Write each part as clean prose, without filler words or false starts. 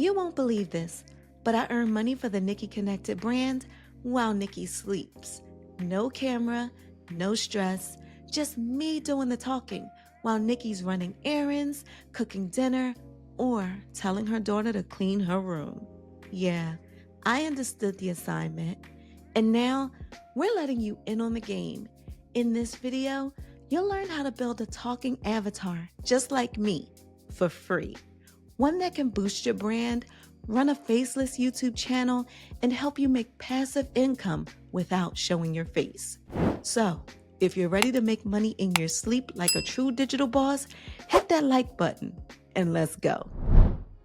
You won't believe this, but I earn money for the Nikki Connected brand while Nikki sleeps. No camera, no stress, just me doing the talking while Nikki's running errands, cooking dinner, or telling her daughter to clean her room. Yeah, I understood the assignment. And now we're letting you in on the game. In this video, you'll learn how to build a talking avatar just like me for free. One that can boost your brand, run a faceless YouTube channel, and help you make passive income without showing your face. So, if you're ready to make money in your sleep like a true digital boss, hit that like button and let's go.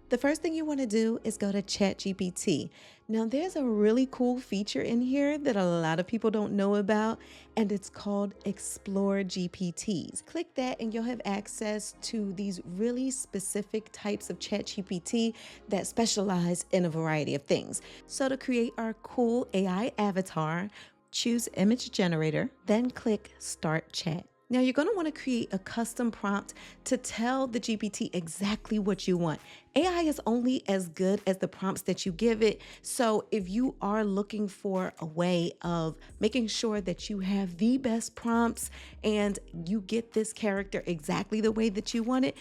The first thing you want to do is go to ChatGPT. Now, there's a really cool feature in here that a lot of people don't know about, and it's called Explore GPTs. Click that and you'll have access to these really specific types of ChatGPT that specialize in a variety of things. So to create our cool AI avatar, choose Image Generator, then click Start Chat. Now you're going to want to create a custom prompt to tell the GPT exactly what you want. AI is only as good as the prompts that you give it. So if you are looking for a way of making sure that you have the best prompts and you get this character exactly the way that you want it,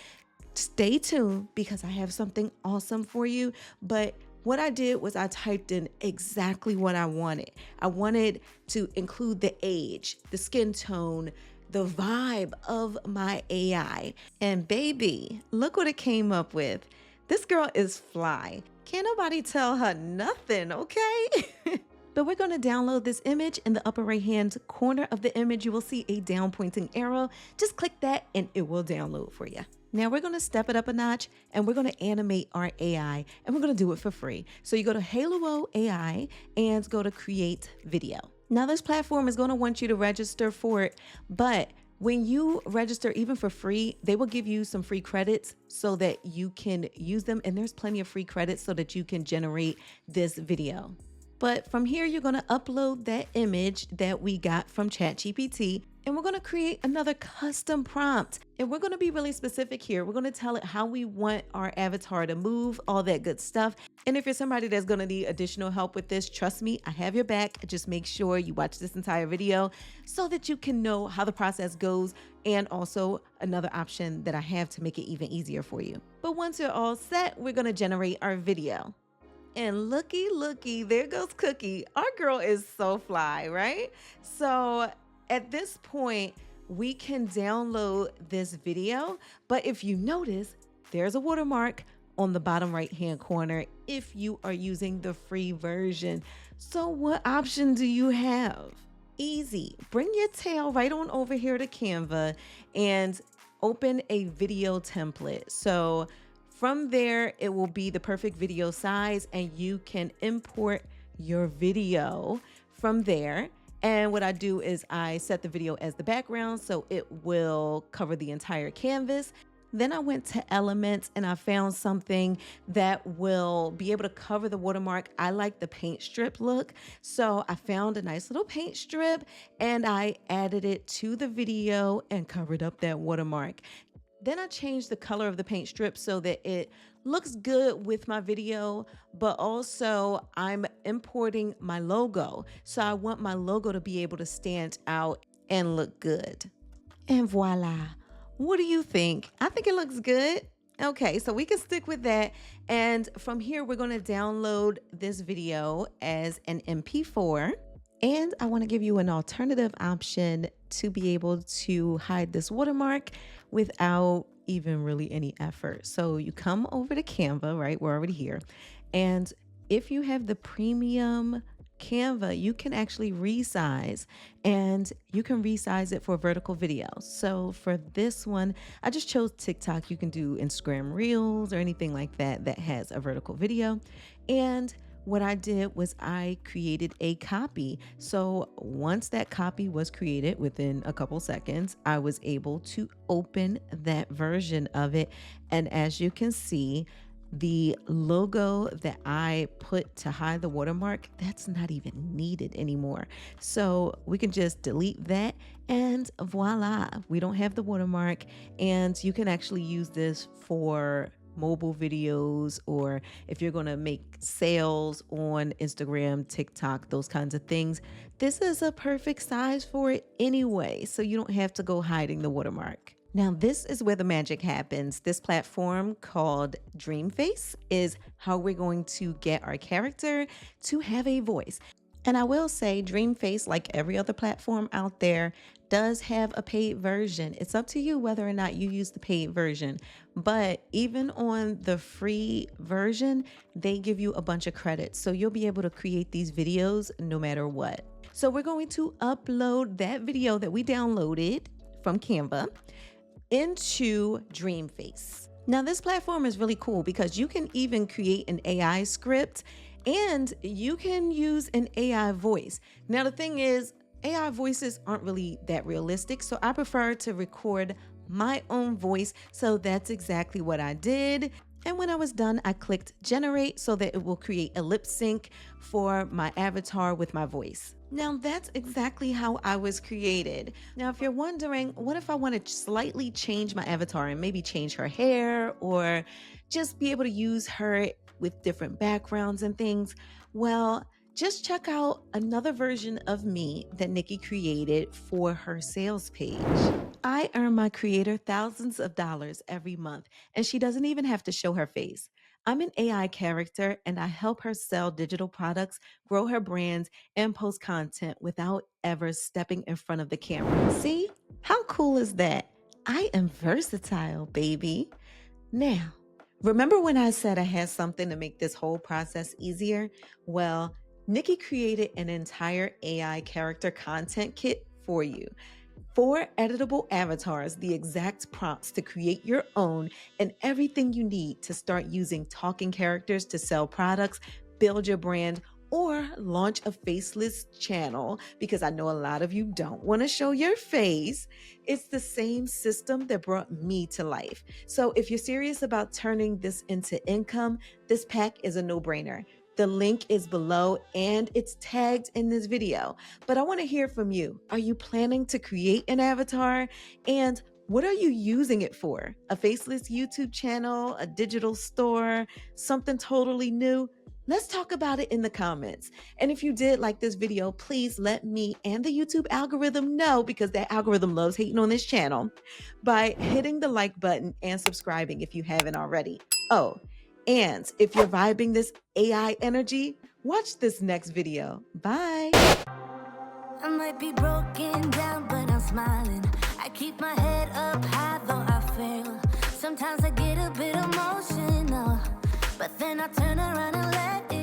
stay tuned because I have something awesome for you. But what I did was I typed in exactly what I wanted. I wanted to include the age, the skin tone, the vibe of my AI. And baby, look what it came up with. This girl is fly. Can't nobody tell her nothing, okay? But we're going to download this image. In the upper right hand corner of the image, you will see a down pointing arrow. Just click that and it will download for you. Now we're going to step it up a notch and we're going to animate our AI and we're going to do it for free. So you go to Halo AI and go to create video. Now this platform is going to want you to register for it, but when you register even for free, they will give you some free credits so that you can use them. And there's plenty of free credits so that you can generate this video. But from here, you're going to upload that image that we got from ChatGPT, and we're going to create another custom prompt. And we're going to be really specific here. We're going to tell it how we want our avatar to move, all that good stuff. And if you're somebody that's going to need additional help with this, trust me, I have your back. Just make sure you watch this entire video so that you can know how the process goes, and also another option that I have to make it even easier for you. But once you're all set, we're going to generate our video. And looky, there goes Cookie. Our girl is so fly, right? So at this point, we can download this video. But if you notice, there's a watermark on the bottom right-hand corner if you are using the free version. So what option do you have? Easy. Bring your tail right on over here to Canva and open a video template. So from there, it will be the perfect video size and you can import your video from there. And what I do is I set the video as the background so it will cover the entire canvas. Then I went to Elements and I found something that will be able to cover the watermark. I like the paint strip look. So I found a nice little paint strip and I added it to the video and covered up that watermark. Then I changed the color of the paint strip so that it looks good with my video, but also I'm importing my logo. So I want my logo to be able to stand out and look good. And voila. What do you think? I think it looks good. Okay, so we can stick with that. And from here, we're going to download this video as an MP4. And I want to give you an alternative option to be able to hide this watermark without even really any effort. So you come over to Canva, right? We're already here. And if you have the premium Canva, you can actually resize, and you can resize it for vertical video. So for this one, I just chose TikTok. You can do Instagram Reels or anything like that that has a vertical video. And what I did was I created a copy. So once that copy was created within a couple seconds, I was able to open that version of it. And as you can see, the logo that I put to hide the watermark, that's not even needed anymore. So we can just delete that and voila, we don't have the watermark. And you can actually use this for mobile videos, or if you're going to make sales on Instagram, TikTok, those kinds of things, this is a perfect size for it anyway. So you don't have to go hiding the watermark. Now, this is where the magic happens. This platform called Dreamface is how we're going to get our character to have a voice. And I will say Dreamface, like every other platform out there, does have a paid version. It's up to you whether or not you use the paid version. But even on the free version, they give you a bunch of credits. So you'll be able to create these videos no matter what. So we're going to upload that video that we downloaded from Canva into Dreamface. Now, this platform is really cool because you can even create an AI script and you can use an AI voice. Now, the thing is, AI voices aren't really that realistic, so I prefer to record my own voice. So that's exactly what I did. And when I was done, I clicked generate so that it will create a lip sync for my avatar with my voice. Now that's exactly how I was created. Now, if you're wondering, what if I want to slightly change my avatar and maybe change her hair or just be able to use her with different backgrounds and things? Well, just check out another version of me that Nikki created for her sales page. I earn my creator thousands of dollars every month, and she doesn't even have to show her face. I'm an AI character, and I help her sell digital products, grow her brands, and post content without ever stepping in front of the camera. See? How cool is that? I am versatile, baby. Now, remember when I said I had something to make this whole process easier? Well, Nikki created an entire AI character content kit for you. 4 editable avatars, the exact prompts to create your own, and everything you need to start using talking characters to sell products, build your brand, or launch a faceless channel, because I know a lot of you don't want to show your face. It's the same system that brought me to life. So if you're serious about turning this into income, this pack is a no-brainer. The link is below and it's tagged in this video. But I want to hear from you. Are you planning to create an avatar? And what are you using it for? A faceless YouTube channel, a digital store, something totally new? Let's talk about it in the comments. And if you did like this video, please let me and the YouTube algorithm know, because that algorithm loves hating on this channel, by hitting the like button and subscribing if you haven't already. Oh, and if you're vibing this AI energy, watch this next video. Bye. I might be broken down, but I'm smiling. I keep my head up high, though I fail. Sometimes I get a bit emotional, but then I turn around and let it